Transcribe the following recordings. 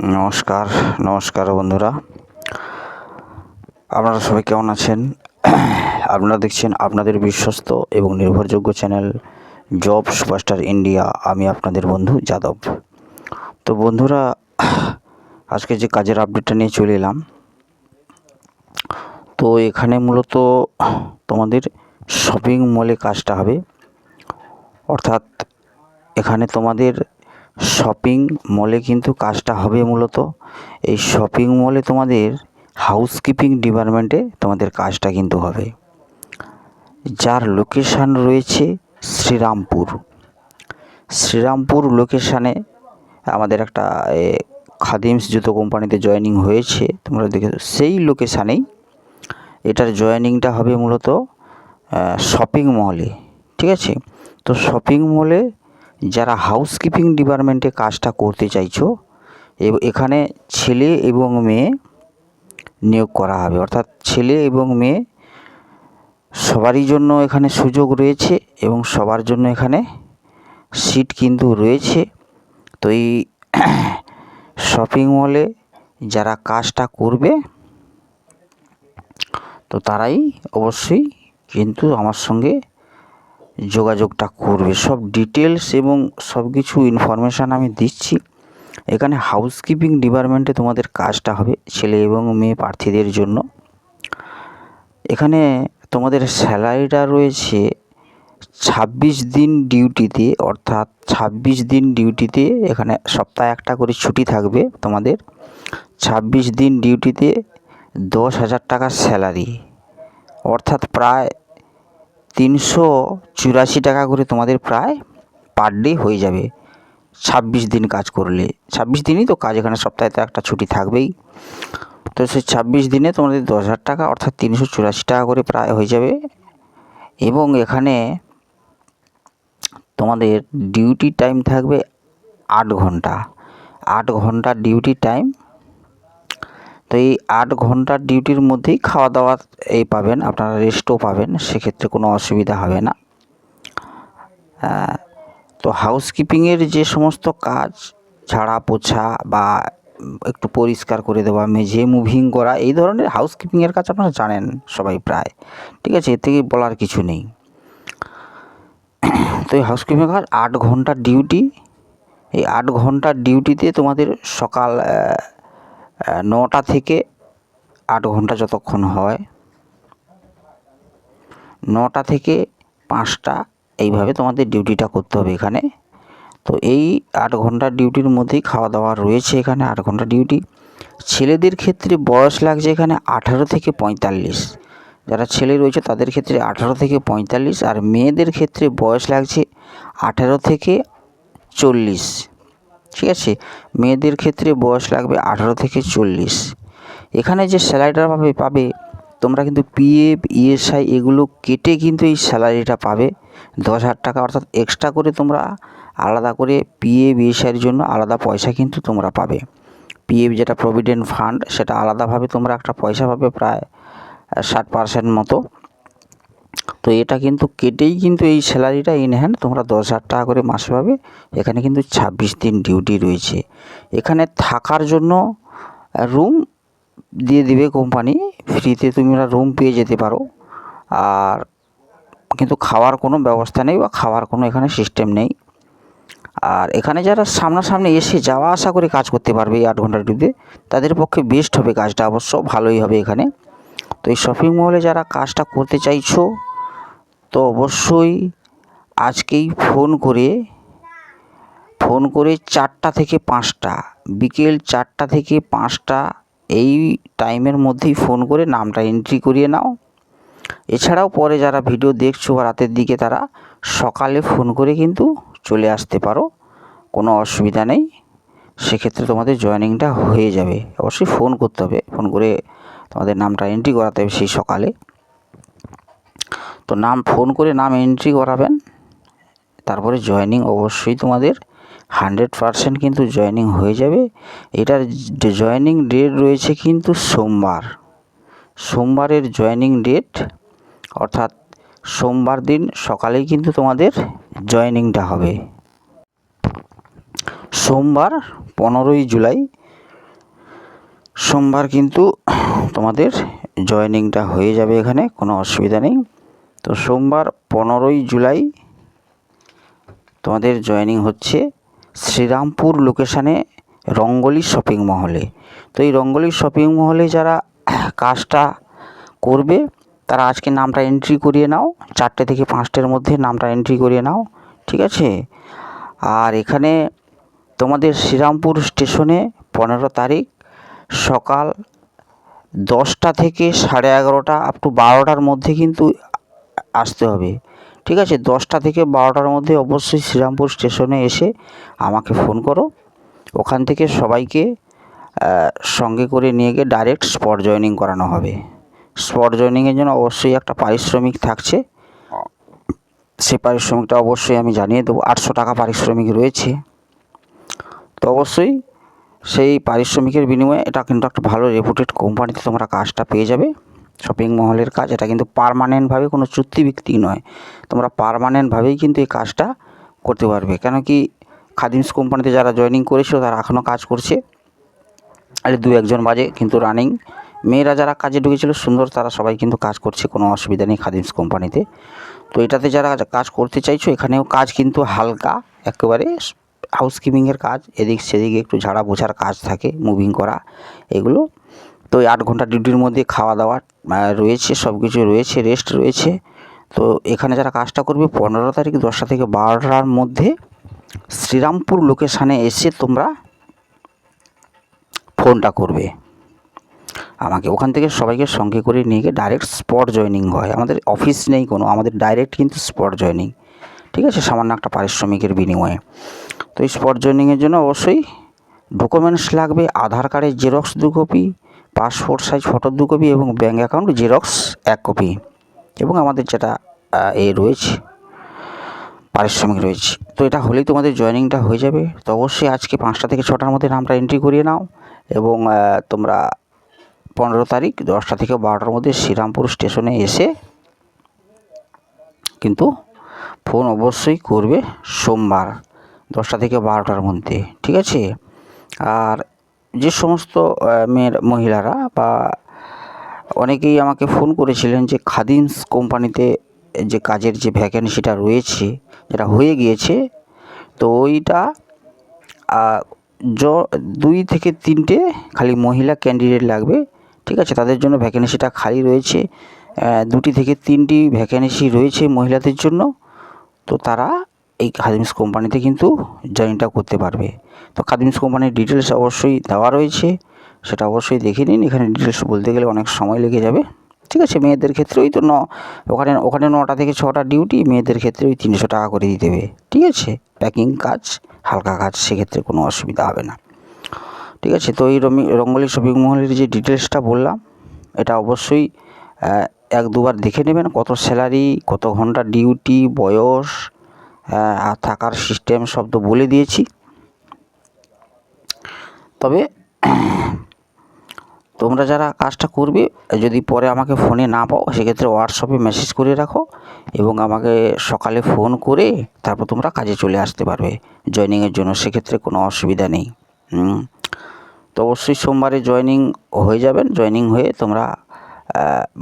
নমস্কার নমস্কার বন্ধুরা, আপনারা সবাই কেমন আছেন? আপনারা দেখছেন আপনাদের বিশ্বস্ত এবং নির্ভরযোগ্য চ্যানেল জব সুপারস্টার ইন্ডিয়া। আমি আপনাদের বন্ধু যাদব। তো বন্ধুরা, আজকে যে কাজের আপডেটটা নিয়ে চলে এলাম, তো এখানে মূলত তোমাদের শপিং মলে কাজটা হবে। অর্থাৎ এখানে তোমাদের শপিং মলে কিন্তু কাজটা হবে। মূলত এই শপিং মলে তোমাদের হাউসকিপিং ডিপার্টমেন্টে তোমাদের কাজটা কিন্তু হবে, যার লোকেশান রয়েছে শ্রীরামপুর লোকেশানে। আমাদের একটা খাদিমস জুতো কোম্পানিতে জয়েনিং হয়েছে, তোমরা দেখে সেই লোকেশানেই এটার জয়েনিংটা হবে মূলত শপিং মলে। ঠিক আছে, তো শপিং মলে যারা হাউসকিপিং ডিপার্টমেন্টে কাজটা করতে চাইছো, এখানে ছেলে এবং মেয়ে নিয়োগ করা হবে। অর্থাৎ ছেলে এবং মেয়ে সবারই জন্য এখানে সুযোগ রয়েছে এবং সবার জন্য এখানে সিট কিন্তু রয়েছে। তো এই শপিং মলে যারা কাজটা করবে, তো তারাই অবশ্যই কিন্তু আমার সঙ্গে যোগাযোগটা করবে। সব ডিটেলস এবং সব কিছু ইনফরমেশান আমি দিচ্ছি। এখানে হাউসকিপিং ডিপার্টমেন্টে তোমাদের কাজটা হবে ছেলে এবং মেয়ে প্রার্থীদের জন্য। এখানে তোমাদের স্যালারিটা রয়েছে 26 দিন ডিউটিতে। অর্থাৎ 26 দিন ডিউটিতে, এখানে সপ্তাহে একটা করে ছুটি থাকবে তোমাদের। 26 দিন ডিউটিতে 10,000 টাকা স্যালারি, অর্থাৎ প্রায় 384 টাকা করে তোমাদের প্রায় পার ডে হয়ে যাবে 26 দিন কাজ করলে। 26 দিনই তো কাজ, এখানে সপ্তাহে তো একটা ছুটি থাকবেই। তো সেই 26 দিনে তোমাদের 10,000 টাকা অর্থাৎ 384 টাকা করে প্রায় হয়ে যাবে। এবং এখানে তোমাদের ডিউটি টাইম থাকবে 8 ঘন্টা। 8 ঘন্টা ডিউটি টাইম। তো এই 8 ঘন্টার ডিউটির মধ্যেই খাওয়া দাওয়া পাবেন, আপনারা রেস্টও পাবেন, সেক্ষেত্রে কোনো অসুবিধা হবে না। তো হাউসকিপিংয়ের যে সমস্ত কাজ, ঝাড়া পোছা বা একটু পরিষ্কার করে দেওয়া, মেঝে মুভিং করা, এই ধরনের হাউসকিপিংয়ের কাজ আপনারা জানেন সবাই প্রায়। ঠিক আছে, এর থেকে বলার কিছু নেই। তো এই হাউসকিপিং কাজ 8 ঘন্টার ডিউটি। এই 8 ঘন্টার ডিউটিতে তোমাদের সকাল 9টা থেকে 8 ঘন্টা যতক্ষণ হয়, 9টা থেকে 5টা এইভাবে তোমাদের ডিউটিটা করতে হবে এখানে। তো এই 8 ঘন্টার ডিউটির মধ্যেই খাওয়া দাওয়া রয়েছে এখানে। 8 ঘন্টা ডিউটি। ছেলেদের ক্ষেত্রে বয়স লাগছে এখানে 18 থেকে 45। যারা ছেলে রয়েছে তাদের ক্ষেত্রে 18 থেকে 45, আর মেয়েদের ক্ষেত্রে বয়স লাগছে 18 থেকে 40। ঠিক আছে, মেয়েদের ক্ষেত্রে বয়স লাগবে 18 থেকে 40। এখানে যে স্যালারিটা পাবে তোমরা কিন্তু পিএফ ইএসআই এগুলো কেটে কিন্তু এই স্যালারিটা পাবে 10,000 টাকা। অর্থাৎ এক্সট্রা করে তোমরা আলাদা করে পিএফ ইএসআইয়ের জন্য আলাদা পয়সা কিন্তু তোমরা পাবে। পিএফ যেটা প্রভিডেন্ট ফান্ড, সেটা আলাদাভাবে তোমরা একটা পয়সা পাবে প্রায় 60% মতো। তো এটা কিন্তু কেটেই কিন্তু এই স্যালারিটা ইন হ্যান্ড তোমরা 10,000 টাকা করে মাসে পাবে। এখানে কিন্তু 26 দিন ডিউটি রয়েছে। এখানে থাকার জন্য রুম দিয়ে দিবে কোম্পানি, ফ্রিতে তোমরা রুম পেয়ে যেতে পারো। আর কিন্তু খাওয়ার কোনো ব্যবস্থা নেই বা খাওয়ার কোনো এখানে সিস্টেম নেই। আর এখানে যারা সামনাসামনি এসে যাওয়া আসা করে কাজ করতে পারবে এই 8 ঘন্টার ডিউটিতে, তাদের পক্ষে বেস্ট হবে কাজটা, অবশ্য ভালোই হবে এখানে। তো এই শপিং মলে যারা কাজটা করতে চাইছো, তো অবশ্যই আজকেই ফোন করে 4টা থেকে 5টা, বিকেল 4টা থেকে 5টা এই টাইমের মধ্যেই ফোন করে নামটা এন্ট্রি করিয়ে নাও। এছাড়াও পরে যারা ভিডিও দেখছো বা রাতের দিকে, তারা সকালে ফোন করে কিন্তু চলে আসতে পারো, কোনো অসুবিধা নেই। সেক্ষেত্রে তোমাদের জয়েনিংটা হয়ে যাবে। অবশ্যই ফোন করতে হবে, ফোন করে তোমাদের নামটা এন্ট্রি করাতে হবে সেই সকালে। তো ফোন করে নাম এন্ট্রি করাবেন, তারপরে জয়েনিং অবশ্যই তোমাদের 100% কিন্তু জয়েনিং হয়ে যাবে। এটার জয়েনিং ডেট রয়েছে কিন্তু সোমবারের জয়েনিং ডেট। অর্থাৎ সোমবার দিন সকালেই কিন্তু তোমাদের জয়েনিংটা হবে। সোমবার 15ই জুলাই সোমবার কিন্তু তোমাদের জয়েনিংটা হয়ে যাবে, এখানে কোনো অসুবিধা নেই। তো সোমবার 15ই জুলাই তোমাদের জয়েনিং হচ্ছে শ্রীরামপুর লোকেশানে রঙ্গলি শপিং মহলে। তো এই রঙ্গলি শপিং মহলে যারা কাজটা করবে তারা আজকে নামটা এন্ট্রি করিয়ে নাও, 4টে থেকে 5টের মধ্যে নামটা এন্ট্রি করিয়ে নাও, ঠিক আছে। আর এখানে তোমাদের শ্রীরামপুর স্টেশনে 15 তারিখ সকাল 10টা থেকে 11:30 আপ টু 12টার মধ্যে কিন্তু আসতে হবে, ঠিক আছে। 10টা থেকে 12টার মধ্যে অবশ্যই শ্রীরামপুর স্টেশনে এসে আমাকে ফোন করো। ওখান থেকে সবাইকে সঙ্গে করে নিয়ে গিয়ে ডাইরেক্ট স্পট জয়েনিং করানো হবে। স্পট জয়েনিংয়ের জন্য অবশ্যই একটা পারিশ্রমিক থাকছে, সেই পারিশ্রমিকটা অবশ্যই আমি জানিয়ে দেবো। 800 টাকা পারিশ্রমিক রয়েছে। তো অবশ্যই সেই পারিশ্রমিকের বিনিময়ে এটা কিন্তু একটা ভালো রেপুটেড কোম্পানিতে তোমরা কাজটা পেয়ে যাবে। শপিং মহলের কাজ, এটা কিন্তু পার্মানেন্টভাবে কোনো চুক্তিভিত্তিক নয়, তোমরা পার্মানেন্টভাবেই কিন্তু এই কাজটা করতে পারবে। কেন কি খাদিমস কোম্পানিতে যারা জয়েনিং করেছিল তারা এখনও কাজ করছে, আর 2-1জন বাজে কিন্তু রানিং মেয়েরা যারা কাজে ঢুকেছিল সুন্দর, তারা সবাই কিন্তু কাজ করছে, কোনো অসুবিধা নেই খাদিমস কোম্পানিতে। তো এটাতে যারা কাজ করতে চাইছো, এখানেও কাজ কিন্তু হালকা, একেবারে হাউসকিপিংয়ের কাজ, এদিক সেদিকে একটু ঝাড়া পোছার কাজ থাকে, মুভিং করা এগুলো। তো 8 ঘন্টা ডিউটির মধ্যে খাওয়া দাওয়া রয়েছে, সব কিছু রয়েছে, রেস্ট রয়েছে। তো এখানে যারা কাজটা করবে 15 তারিখ 10টা থেকে 12টার মধ্যে শ্রীরামপুর লোকেশানে এসে তোমরা ফোনটা করবে আমাকে। ওখান থেকে সবাইকে সঙ্গে করে নিয়ে গিয়ে ডাইরেক্ট স্পট জয়েনিং হয়। আমাদের অফিস নেই কোনো, আমাদের ডাইরেক্ট কিন্তু স্পট জয়েনিং, ঠিক আছে, সামান্য একটা পারিশ্রমিকের বিনিময়ে। তো এই স্পট জয়েনিংয়ের জন্য অবশ্যই ডকুমেন্টস লাগবে, আধার কার্ডের xerox 2 copy, passport size photo 2 copy এবং ব্যাঙ্ক অ্যাকাউন্ট জেরক্স 1 কপি, এবং আমাদের যেটা রয়েছে পারিশ্রমিক রয়েছে। তো এটা হলেই তোমাদের জয়েনিংটা হয়ে যাবে। তো অবশ্যই আজকে 5টা থেকে 6টার মধ্যে নামটা এন্ট্রি করিয়ে নাও, এবং তোমরা 15 তারিখ 10টা থেকে 12টার মধ্যে শ্রীরামপুর স্টেশনে এসে কিন্তু ফোন অবশ্যই করবে সোমবার 10টা থেকে 12টার মধ্যে, ঠিক আছে। আর যে সমস্ত মহিলারা বা অনেকেই আমাকে ফোন করেছিলেন যে খাদিমস কোম্পানিতে যে কাজের যে ভ্যাকেন্সিটা রয়েছে, যেটা হয়ে গিয়েছে, তো ওইটা 2 থেকে 3টে খালি মহিলা ক্যান্ডিডেট লাগবে, ঠিক আছে। তাদের জন্য ভ্যাকেন্সিটা খালি রয়েছে, 2টি থেকে 3টি ভ্যাকেন্সি রয়েছে মহিলাদের জন্য। তো তারা এই খাদিমস কোম্পানিতে কিন্তু জয়েনটা করতে পারবে। তো খাদিমস কোম্পানির ডিটেলস অবশ্যই দেওয়া রয়েছে, সেটা অবশ্যই দেখে নিন। এখানে ডিটেলস বলতে গেলে অনেক সময় লেগে যাবে, ঠিক আছে। মেয়েদের ক্ষেত্রে ওই তো ওখানে 9টা থেকে 6টা ডিউটি, মেয়েদের ক্ষেত্রে ওই 300 টাকা করে দিতে হবে, ঠিক আছে। প্যাকিং কাজ, হালকা কাজ, সেক্ষেত্রে কোনো অসুবিধা হবে না, ঠিক আছে। তো এই রঙ্গলি শপিং মহলের যে ডিটেলসটা বললাম, এটা অবশ্যই 1-2বার দেখে নেবেন। কত স্যালারি, কত ঘন্টা ডিউটি, বয়স, আর থাকার সিস্টেম সব তো বলে দিয়েছি। তবে তোমরা যারা কাজটা করবে, যদি পরে আমাকে ফোনে না পাও, সেক্ষেত্রে হোয়াটসঅ্যাপে মেসেজ করে রাখো, এবং আমাকে সকালে ফোন করে তারপর তোমরা কাজে চলে আসতে পারবে জয়েনিংয়ের জন্য, সেক্ষেত্রে কোনো অসুবিধা নেই। তো অবশ্যই সোমবারে জয়েনিং হয়ে যাবেন। জয়েনিং হয়ে তোমরা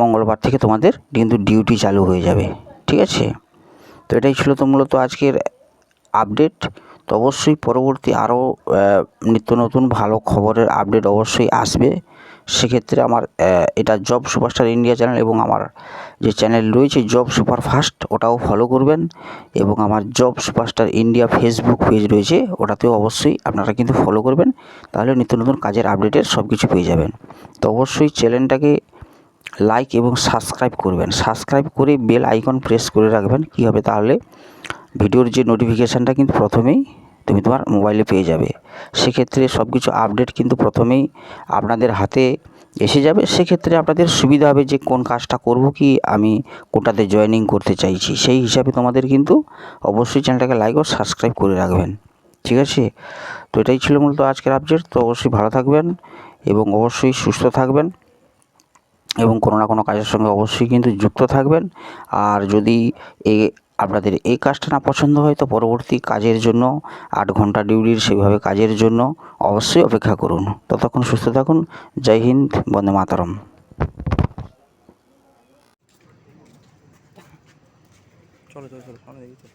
মঙ্গলবার থেকে তোমাদের কিন্তু ডিউটি চালু হয়ে যাবে, ঠিক আছে। তো এটাই ছিল তো মূলত আজকের আপডেট। তো অবশ্যই পরবর্তী আরও নিত্য নতুন ভালো খবরের আপডেট অবশ্যই আসবে। সেক্ষেত্রে আমার এটা জব সুপারস্টার ইন্ডিয়া চ্যানেল, এবং আমার যে চ্যানেল রয়েছে জব সুপারফাস্ট, ওটাও ফলো করবেন, এবং আমার job superstar India Facebook page রয়েছে, ওটাতেও অবশ্যই আপনারা কিন্তু ফলো করবেন। তাহলে নিত্য নতুন কাজের আপডেটের সব কিছু পেয়ে যাবেন। তো অবশ্যই চ্যানেলটাকে লাইক এবং সাবস্ক্রাইব করবেন, সাবস্ক্রাইব করে বেল আইকন প্রেস করে রাখবেন। কী হবে তাহলে ভিডিওর যে নোটিফিকেশানটা কিন্তু প্রথমেই তুমি তোমার মোবাইলে পেয়ে যাবে। সেক্ষেত্রে সব কিছু আপডেট কিন্তু প্রথমেই আপনাদের হাতে এসে যাবে। সেক্ষেত্রে আপনাদের সুবিধা হবে যে কোন কাজটা করব, কি আমি কোনটাতে জয়েনিং করতে চাইছি, সেই হিসাবে তোমাদের কিন্তু অবশ্যই চ্যানেলটাকে লাইক ও সাবস্ক্রাইব করে রাখবেন, ঠিক আছে। তো এটাই ছিল মূলত আজকের আপডেট। তো অবশ্যই ভালো থাকবেন এবং অবশ্যই সুস্থ থাকবেন, এবং কোনো না কোনো কাজের সঙ্গে অবশ্যই কিন্তু যুক্ত থাকবেন। আর যদি আপনাদের এই কাজটা না পছন্দ হয় তো পরবর্তী কাজের জন্য 8 ঘন্টা ডিউটির সেভাবে কাজের জন্য অবশ্যই অপেক্ষা করুন। ততক্ষণ সুস্থ থাকুন। জয় হিন্দ, বন্দে মাতরম। চলো চলো চলো সামনে দেখি চলো।